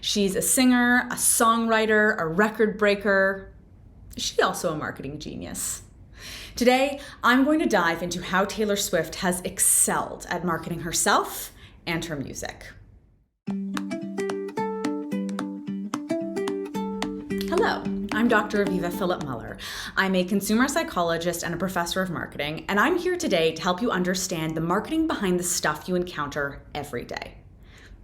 She's a singer, a songwriter, a record breaker. She's also a marketing genius. Today, I'm going to dive into how Taylor Swift has excelled at marketing herself and her music. Hello, I'm Dr. Aviva Philipp-Muller. I'm a consumer psychologist and a professor of marketing, and I'm here today to help you understand the marketing behind the stuff you encounter every day.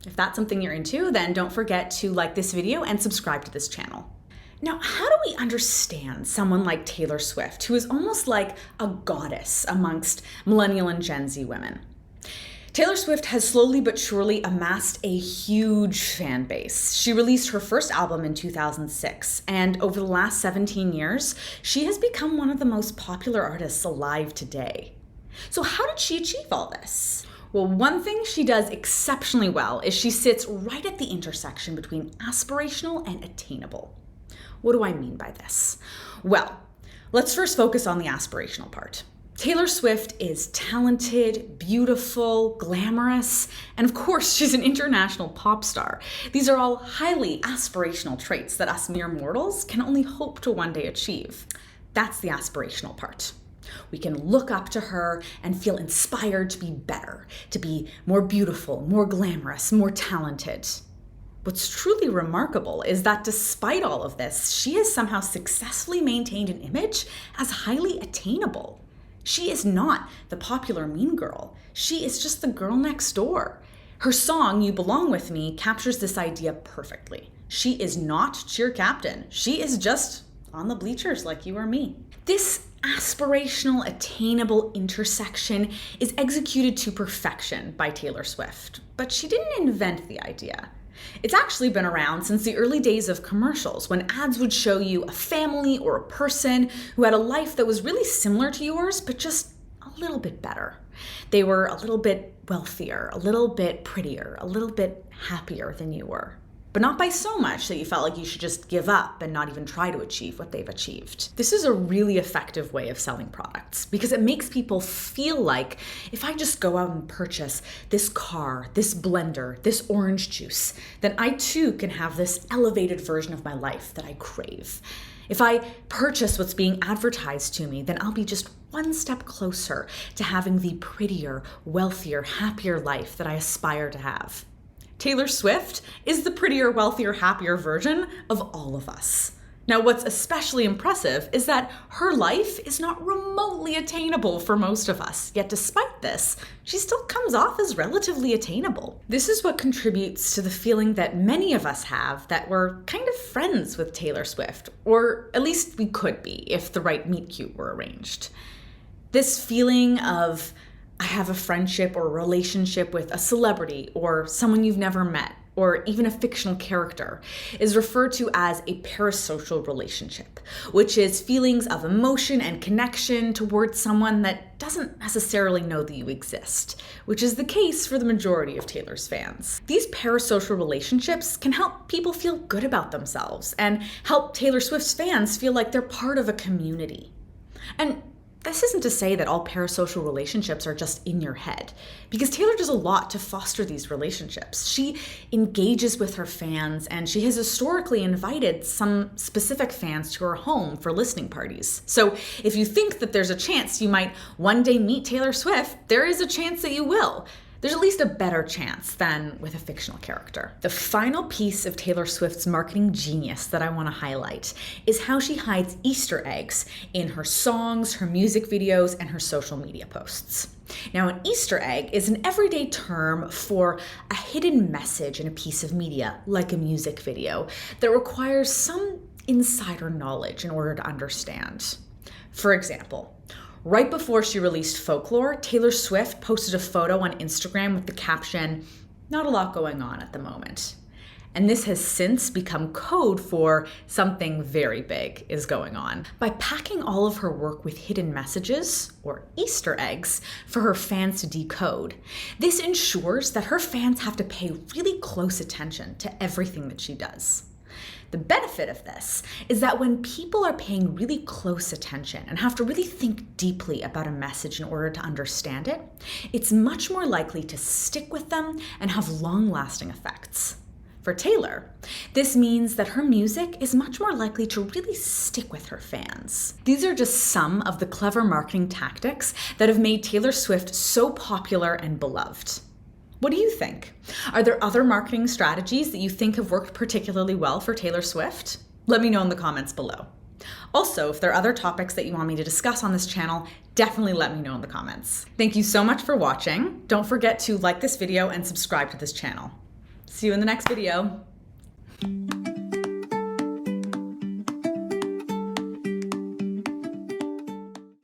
If that's something you're into, then don't forget to like this video and subscribe to this channel. Now, how do we understand someone like Taylor Swift, who is almost like a goddess amongst millennial and Gen Z women? Taylor Swift has slowly but surely amassed a huge fan base. She released her first album in 2006, and over the last 17 years, she has become one of the most popular artists alive today. So how did she achieve all this? Well, one thing she does exceptionally well is she sits right at the intersection between aspirational and attainable. What do I mean by this? Well, let's first focus on the aspirational part. Taylor Swift is talented, beautiful, glamorous, and of course, she's an international pop star. These are all highly aspirational traits that us mere mortals can only hope to one day achieve. That's the aspirational part. We can look up to her and feel inspired to be better, to be more beautiful, more glamorous, more talented. What's truly remarkable is that despite all of this, she has somehow successfully maintained an image as highly attainable. She is not the popular mean girl. She is just the girl next door. Her song, You Belong With Me, captures this idea perfectly. She is not cheer captain. She is just on the bleachers like you or me. This aspirational, attainable intersection is executed to perfection by Taylor Swift, but she didn't invent the idea. It's actually been around since the early days of commercials, when ads would show you a family or a person who had a life that was really similar to yours, but just a little bit better. They were a little bit wealthier, a little bit prettier, a little bit happier than you were. But not by so much that you felt like you should just give up and not even try to achieve what they've achieved. This is a really effective way of selling products because it makes people feel like if I just go out and purchase this car, this blender, this orange juice, then I too can have this elevated version of my life that I crave. If I purchase what's being advertised to me, then I'll be just one step closer to having the prettier, wealthier, happier life that I aspire to have. Taylor Swift is the prettier, wealthier, happier version of all of us. Now, what's especially impressive is that her life is not remotely attainable for most of us. Yet despite this, she still comes off as relatively attainable. This is what contributes to the feeling that many of us have that we're kind of friends with Taylor Swift, or at least we could be if the right meet-cute were arranged. This feeling of I have a friendship or a relationship with a celebrity or someone you've never met, or even a fictional character, is referred to as a parasocial relationship, which is feelings of emotion and connection towards someone that doesn't necessarily know that you exist, which is the case for the majority of Taylor's fans. These parasocial relationships can help people feel good about themselves and help Taylor Swift's fans feel like they're part of a community. And this isn't to say that all parasocial relationships are just in your head, because Taylor does a lot to foster these relationships. She engages with her fans, and she has historically invited some specific fans to her home for listening parties. So if you think that there's a chance you might one day meet Taylor Swift, there is a chance that you will. There's at least a better chance than with a fictional character. The final piece of Taylor Swift's marketing genius that I want to highlight is how she hides Easter eggs in her songs, her music videos, and her social media posts. Now, an Easter egg is an everyday term for a hidden message in a piece of media, like a music video, that requires some insider knowledge in order to understand. For example, right before she released Folklore, Taylor Swift posted a photo on Instagram with the caption, "Not a lot going on at the moment." And this has since become code for something very big is going on. By packing all of her work with hidden messages, or Easter eggs, for her fans to decode, this ensures that her fans have to pay really close attention to everything that she does. The benefit of this is that when people are paying really close attention and have to really think deeply about a message in order to understand it, it's much more likely to stick with them and have long-lasting effects. For Taylor, this means that her music is much more likely to really stick with her fans. These are just some of the clever marketing tactics that have made Taylor Swift so popular and beloved. What do you think? Are there other marketing strategies that you think have worked particularly well for Taylor Swift? Let me know in the comments below. Also, if there are other topics that you want me to discuss on this channel, definitely let me know in the comments. Thank you so much for watching. Don't forget to like this video and subscribe to this channel. See you in the next video.